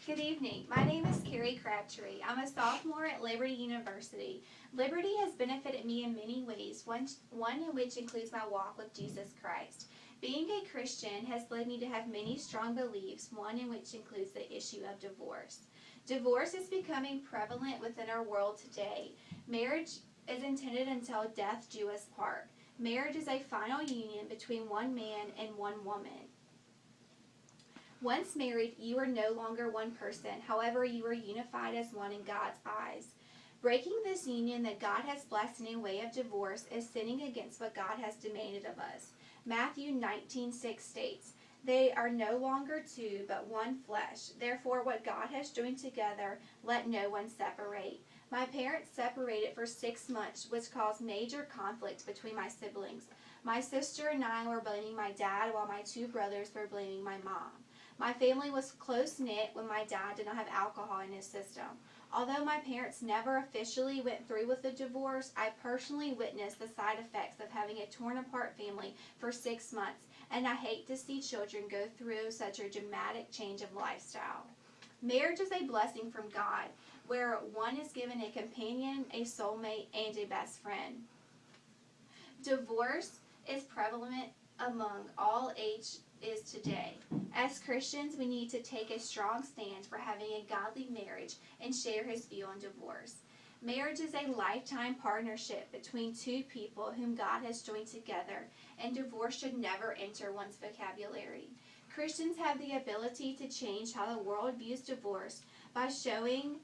Good evening. My name is Cari Crabtree. I'm a sophomore at Liberty University. Liberty has benefited me in many ways, one in which includes my walk with Jesus Christ. Being a Christian has led me to have many strong beliefs, one in which includes the issue of divorce. Divorce is becoming prevalent within our world today. Marriage is intended until death do us part. Marriage is a final union between one man and one woman. Once married, you are no longer one person. However, you are unified as one in God's eyes. Breaking this union that God has blessed in a way of divorce is sinning against what God has demanded of us. Matthew 19:6 states, "They are no longer two, but one flesh. Therefore, what God has joined together, let no one separate." My parents separated for 6 months, which caused major conflict between my siblings. My sister and I were blaming my dad, while my 2 brothers were blaming my mom. My family was close-knit when my dad did not have alcohol in his system. Although my parents never officially went through with the divorce, I personally witnessed the side effects of having a torn-apart family for 6 months, and I hate to see children go through such a dramatic change of lifestyle. Marriage is a blessing from God, where one is given a companion, a soulmate, and a best friend. Divorce is prevalent among all ages today. As Christians, we need to take a strong stand for having a godly marriage and share his view on divorce. Marriage is a lifetime partnership between 2 people whom God has joined together, and divorce should never enter one's vocabulary. Christians have the ability to change how the world views divorce by showing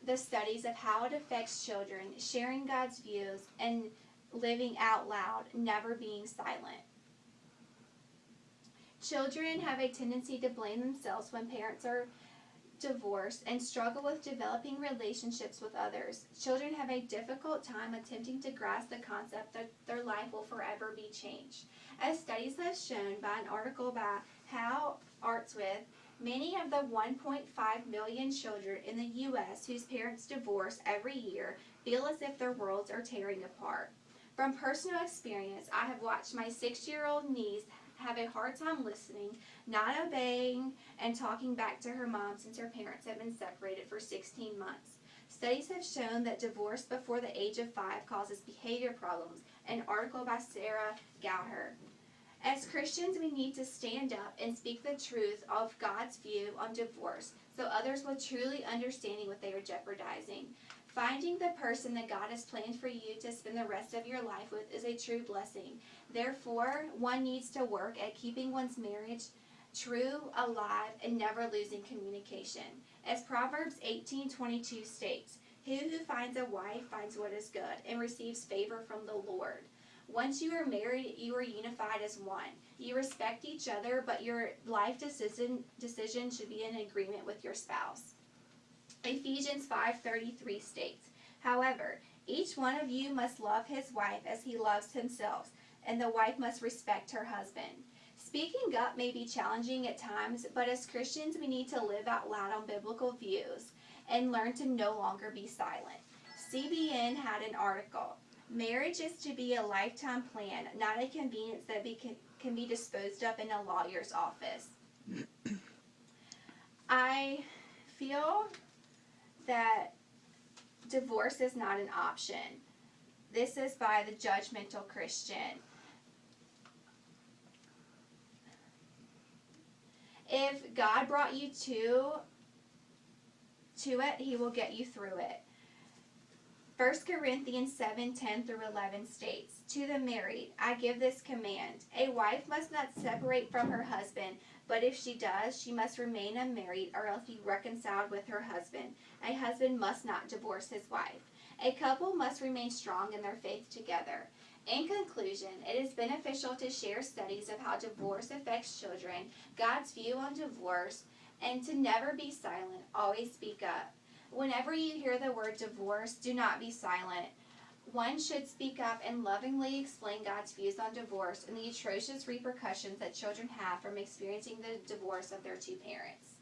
the studies of how it affects children, sharing God's views, and living out loud, never being silent. Children have a tendency to blame themselves when parents are divorced and struggle with developing relationships with others. Children have a difficult time attempting to grasp the concept that their life will forever be changed. As studies have shown by an article by How Arts With, many of the 1.5 million children in the U.S. whose parents divorce every year feel as if their worlds are tearing apart. From personal experience, I have watched my 6-year-old niece have a hard time listening, not obeying, and talking back to her mom since her parents have been separated for 16 months. Studies have shown that divorce before the age of 5 causes behavior problems, an article by Sarah Gallagher. As Christians, we need to stand up and speak the truth of God's view on divorce so others will truly understand what they are jeopardizing. Finding the person that God has planned for you to spend the rest of your life with is a true blessing. Therefore, one needs to work at keeping one's marriage true, alive, and never losing communication. As Proverbs 18:22 states, "He who finds a wife finds what is good and receives favor from the Lord." Once you are married, you are unified as one. You respect each other, but your life decision should be in agreement with your spouse. Ephesians 5:33 states, "However, each one of you must love his wife as he loves himself, and the wife must respect her husband." Speaking up may be challenging at times, but as Christians, we need to live out loud on biblical views and learn to no longer be silent. CBN had an article, "Marriage is to be a lifetime plan, not a convenience that can be disposed of in a lawyer's office." I feel that divorce is not an option. This is by the Judgmental Christian. If God brought you to it, he will get you through it. 1 Corinthians 7:10-11 states, "To the married, I give this command. A wife must not separate from her husband, but if she does, she must remain unmarried or else be reconciled with her husband. A husband must not divorce his wife. A couple must remain strong in their faith together." In conclusion, it is beneficial to share studies of how divorce affects children, God's view on divorce, and to never be silent, always speak up. Whenever you hear the word divorce, do not be silent. One should speak up and lovingly explain God's views on divorce and the atrocious repercussions that children have from experiencing the divorce of their 2 parents.